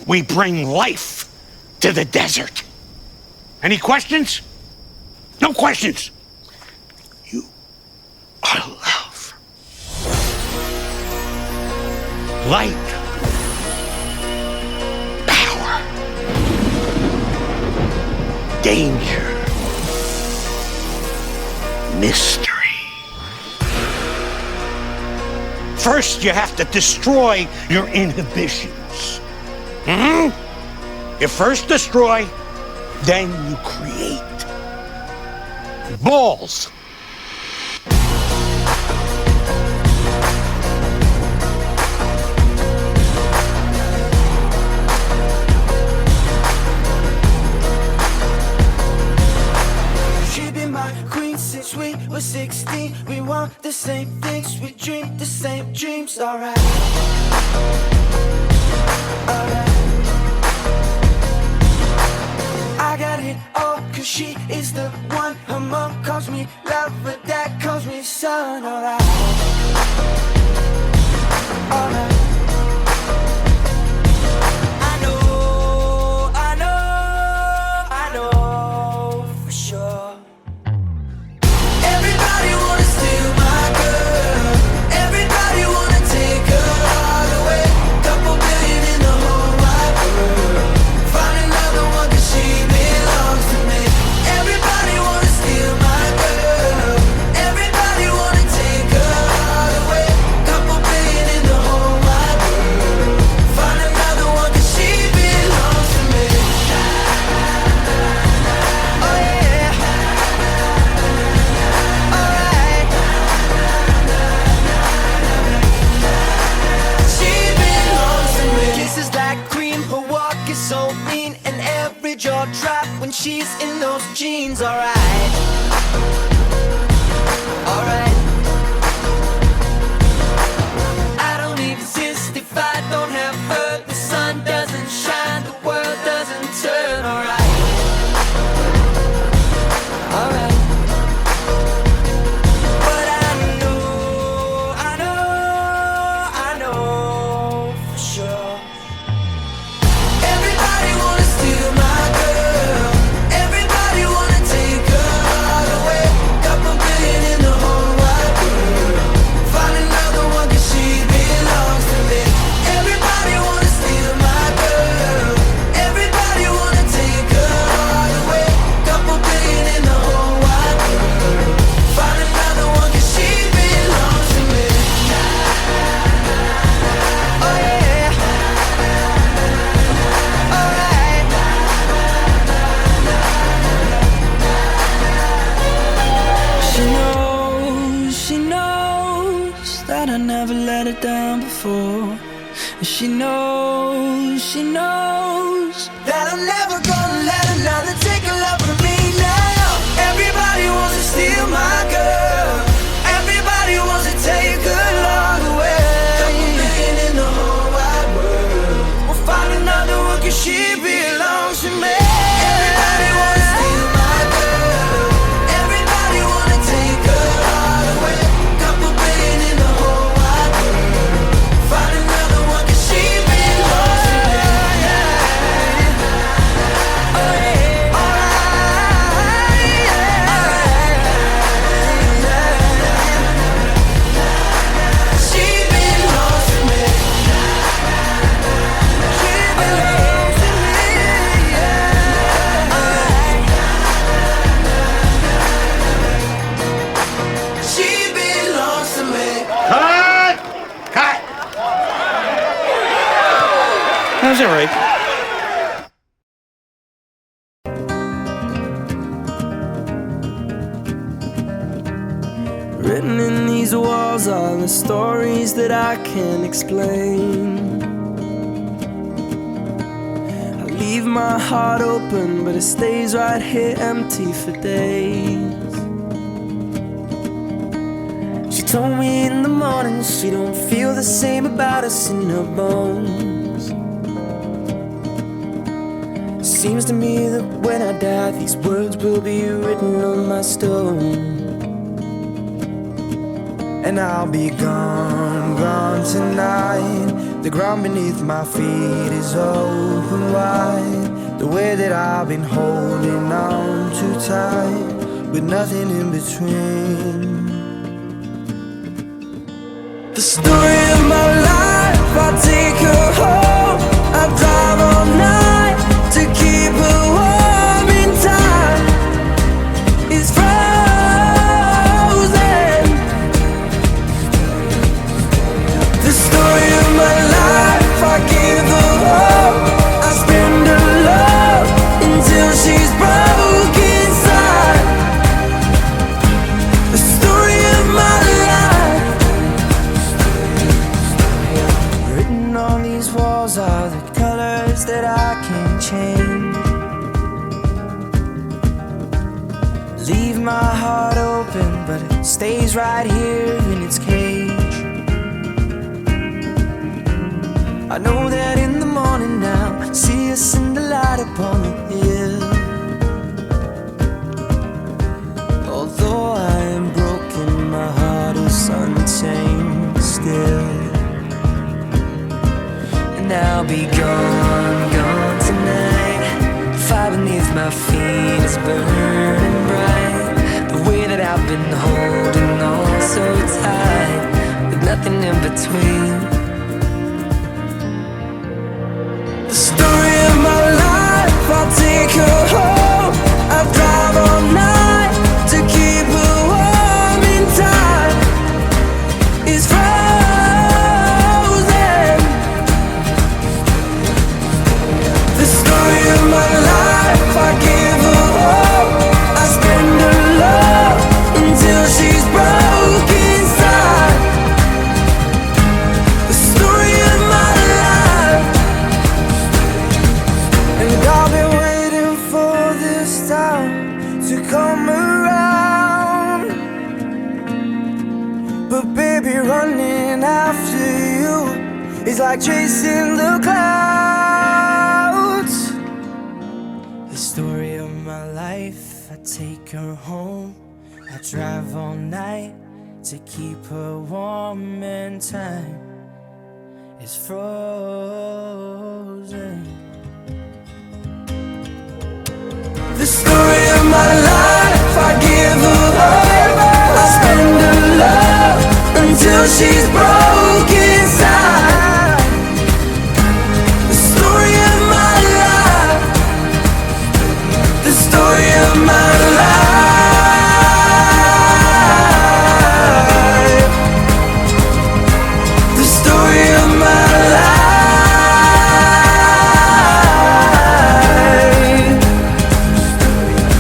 Speaker 8: we bring life to the desert. Any questions? No questions. You are love. Light. Power. Danger. Mystery. First, you have to destroy your inhibitions. You first destroy, then you create. Balls.
Speaker 11: She been my queen since we were 16. We want the same things, we dream the same dreams. Alright. Alright. I got it all, cause she is the one. Her mom calls me love, but dad calls me son. Alright. Alright. I know, I know, I know for sure. Everybody wanna steal my girl. Everybody wanna take her all away. Couple billion in the whole wide world. Find another one cause she belongs to me. Everybody wanna steal my girl. Everybody wanna take her all away. Couple billion in the whole wide world. Find another one cause she belongs to me. Oh yeah. Alright. She belongs to me. Kisses like cream, her walk is so mean, and every jaw drop when she's in those jeans. Alright. Alright. I don't exist if I don't have her. The sun doesn't shine, the world doesn't turn. Alright. Alright. But I know, I know, I know for sure. Everybody wanna steal my girl. Everybody wanna take her all away. Couple billion in the whole wide world. Find another one cause she belongs to me. Everybody wanna steal my girl. Everybody wanna take her all away. Couple billion in the whole wide world. Find another one cause she belongs to me. Oh yeah. Alright. She knows that I never let her down before. And she knows that I'm never gonna let another take a love from me now. Everybody wants to steal my girl. Everybody wants to take her all away. Couple billion in the whole wide world. We'll find another one cause she belongs to me. Everybody wants to steal my girl. Everybody wanna take her all away. Couple billion in the whole wide world. Find another one cause she belongs to me.
Speaker 8: was all right.
Speaker 11: Written in these walls are the stories that I can't explain. I leave my heart open, but it stays right here empty for days. She told me in the morning she don't feel the same about us in her bones. Seems to me that when I die, these words will be written on my stone. And I'll be gone, gone tonight. The ground beneath my feet is open wide. The way that I've been holding on too tight, with nothing in between. The story of my life, I take her home. I drive all night to keep her warm in time. It's frozen. The story of my life, I give her hope. I spend her love until she's broke inside. The story of my life. Written on these walls are the colors that I can't change. Leave my heart open, but it stays right here in its cage. I know that in the morning now, see us in the light upon the hill. Although I am broken, my heart is untamed still. And I'll be gone, gone tonight. The fire beneath my feet is burning bright. The way that I've been holding on so tight, with nothing in between. The story of my life, I'll take her home. I drive all night to keep her warm in time. It's frozen. The story of my life, I give her hope. I spend her love until she's broke inside. The story of my life. And I've been waiting for this time to come around. But baby, running after you is like chasing the clouds. The story of my life, I take her home. I drive all night to keep her warm and time is frozen. The story of my life, I give her hope. I spend her love until she's broke inside. The story of my life. The story of my life. The story of my life.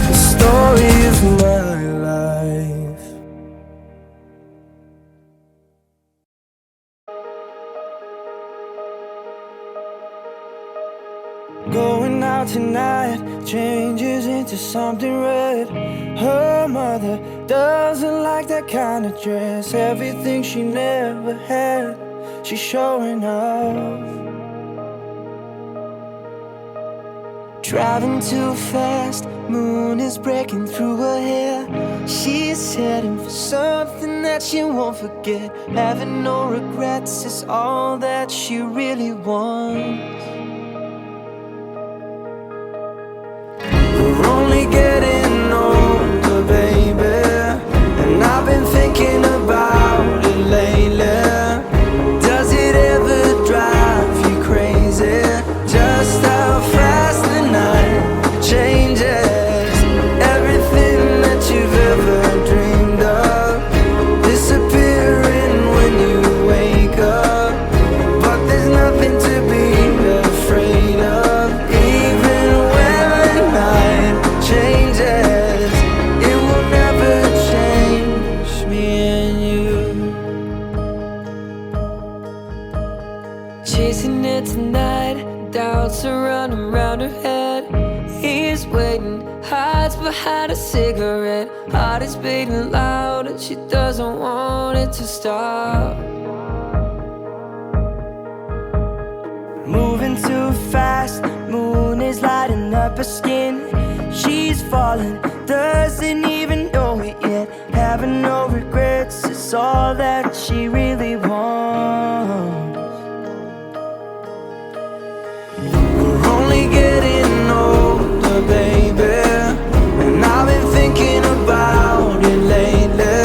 Speaker 11: The story of my life. Going out tonight changes into something red. Her mother doesn't like that kind of dress. Everything she never had, she's showing off. Driving too fast, moon is breaking through her hair. She's heading for something that she won't forget. Having no regrets is all that she really wants. We're only getting older, baby, and I've been thinking about it lately. Does it ever drive you crazy? Just how fast the night changes. Everything that you've ever dreamed of disappearing when you wake up. But there's nothing to be left
Speaker 14: light a cigarette. Heart is beating loud and she doesn't want it to stop.
Speaker 11: Moving too fast, moon is lighting up her skin. She's falling, doesn't even know it yet. Having no regrets is all that she really wants. We're only getting older, baby, and I've been thinking about it lately.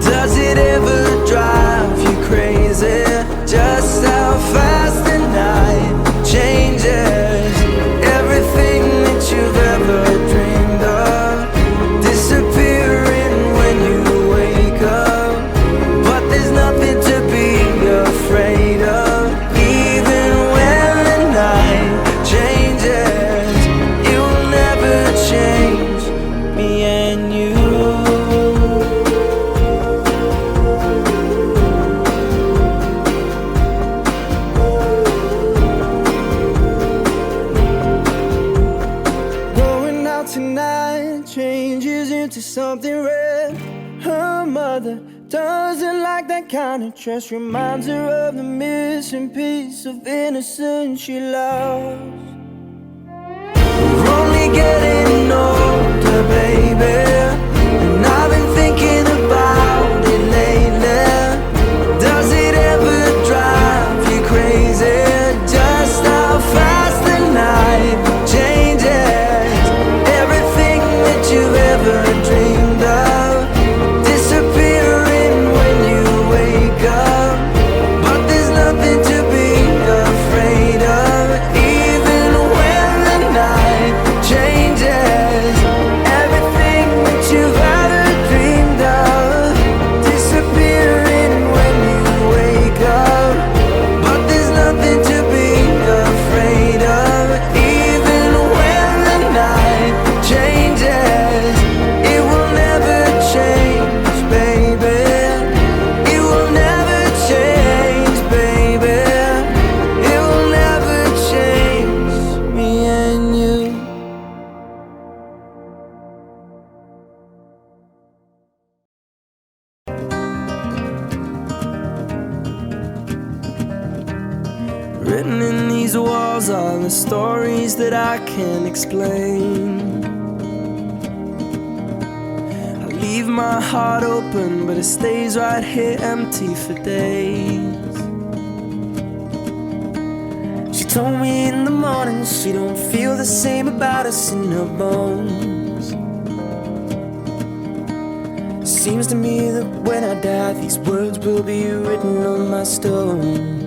Speaker 11: Does it ever drive you crazy? Just how fast the night changes. Everything that you've ever dreamed of disappearing when you wake up. But there's nothing to be afraid of. Even when the night changes, it will never change me and you. Going out tonight changes into something red. Her mother doesn't like that kind of dress. Reminds her of the missing piece of innocence she lost. We're only getting older, baby, and I've been thinking about it lately. Does it ever drive you crazy? Just how fast the night changes. Everything that you've ever dreamed of disappearing when you wake up. But there's nothing to be afraid of. Even when the night changes, everything that you've ever dreamed of disappearing when you wake up. But there's nothing to be afraid of. Even when the night changes, it will never change, baby. It will never change, baby. It will never change me and you. Written in these walls are the stories that I can't explain. I leave my heart open, but it stays right here empty for days. She told me in the morning she don't feel the same about us in her bones. Seems to me that when I die, these words will be written on my stone.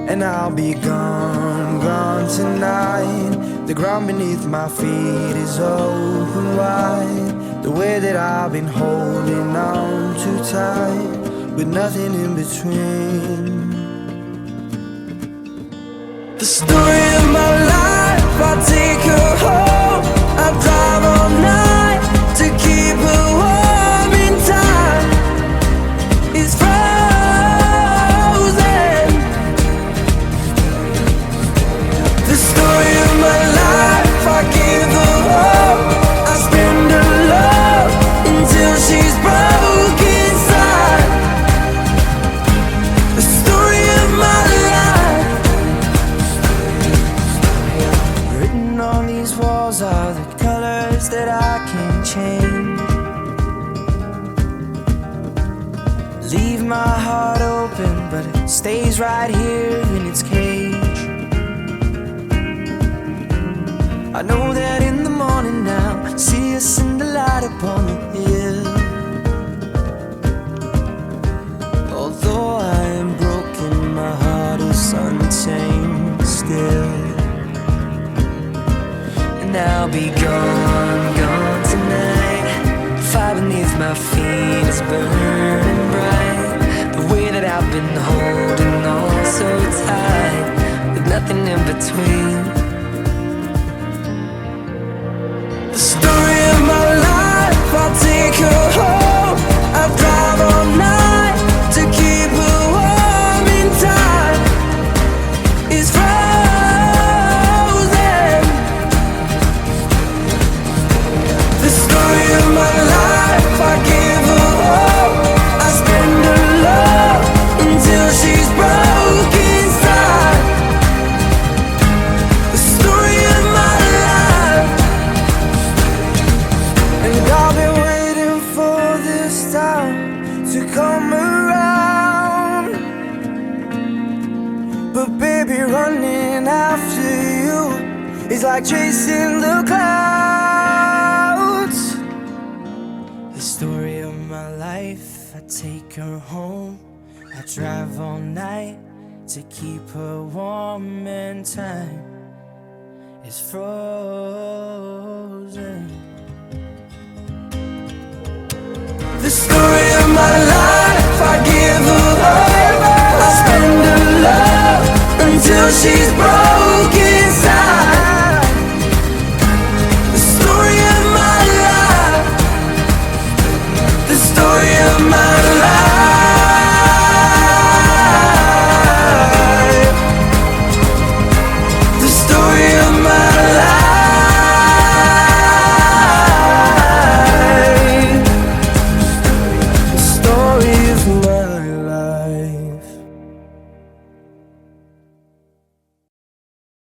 Speaker 11: And I'll be gone, gone tonight. The ground beneath my feet is open wide. The way that I've been holding on too tight, with nothing in between. The story of my life, I'll take her home. I'll drive all night to keep her warm in time. It's frozen. The story of my life, I give her hope. I spend her love until she's broke inside. The story of my life. Written on these walls are the colors that I can't change. Leave my heart open, but it stays right here in its cage. I know that in the morning now, see us in the light upon the hill. Although I am broken, my heart is untamed still. And I'll be gone, gone tonight. The fire beneath my feet is burning bright. The way that I've been holding on so tight, with nothing in between. The story of my life, I'll take her home. I'll drive all night to keep her warm in time. It's frozen. She's like chasing the clouds. The story of my life, I take her home. I drive all night to keep her warm, and time is frozen. The story of my life, I give her love. I spend her love until she's broken.